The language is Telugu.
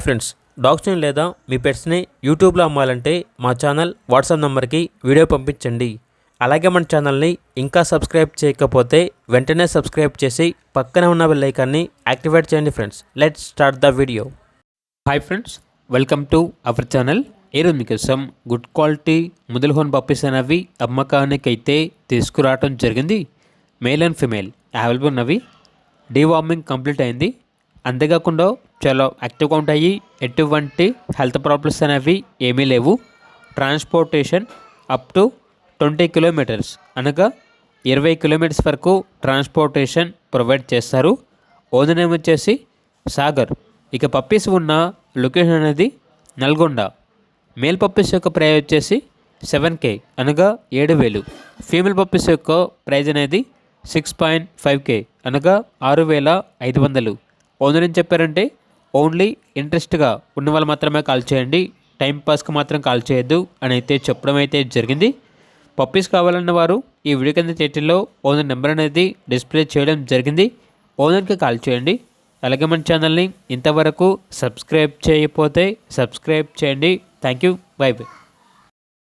ఫ్రెండ్స్, డాగ్స్ని లేదా మీ పెట్స్ని యూట్యూబ్లో అమ్మాలంటే మా ఛానల్ వాట్సాప్ నెంబర్కి వీడియో పంపించండి. అలాగే మన ఛానల్ని ఇంకా సబ్స్క్రైబ్ చేయకపోతే వెంటనే సబ్స్క్రైబ్ చేసి పక్కనే ఉన్న బెల్ ఐకాన్ని యాక్టివేట్ చేయండి. Friends, let's start the video. Hi friends, welcome to our channel. ఈరోజు మీకోసం గుడ్ క్వాలిటీ ముదల్ హోన్ పప్పీస్ అనేవి అమ్మకానికి అయితే తీసుకురావడం జరిగింది. మేల్ అండ్ ఫిమేల్ అవైలబుల్ ఉన్నవి. డీవార్మింగ్ కంప్లీట్ అయింది. అంతేకాకుండా చాలా యాక్టివ్గా ఉంటాయి. ఎటువంటి హెల్త్ ప్రాబ్లమ్స్ అనేవి ఏమీ లేవు. ట్రాన్స్పోర్టేషన్ అప్ టు 20 కిలోమీటర్స్ అనగా 20 కిలోమీటర్స్ వరకు ట్రాన్స్పోర్టేషన్ ప్రొవైడ్ చేస్తారు. ఓనర్ నేమ్ వచ్చేసి సాగర్. ఇక పప్పీస్ ఉన్న లొకేషన్ అనేది నల్గొండ. మేల్ పప్పీస్ యొక్క ప్రైస్ వచ్చేసి 7K అనగా 7,000. ఫీమేల్ పప్పీస్ యొక్క ప్రైజ్ అనేది 6.5K అనగా 6,500. ఓనర్ ఏం చెప్పారంటే ఓన్లీ ఇంట్రెస్ట్గా ఉన్న వాళ్ళు మాత్రమే కాల్ చేయండి, టైంపాస్కి మాత్రం కాల్ చేయొద్దు అని అయితే చెప్పడం అయితే జరిగింది. పప్పీస్ కావాలన్న వారు ఈ వీడియో కింద టైటిల్లో ఓనర్ నెంబర్ అనేది డిస్ప్లే చేయడం జరిగింది. ఓనర్కి కాల్ చేయండి. అలాగే మన ఛానల్ని ఇంతవరకు సబ్స్క్రైబ్ చేయకపోతే సబ్స్క్రైబ్ చేయండి. Thank you. By by.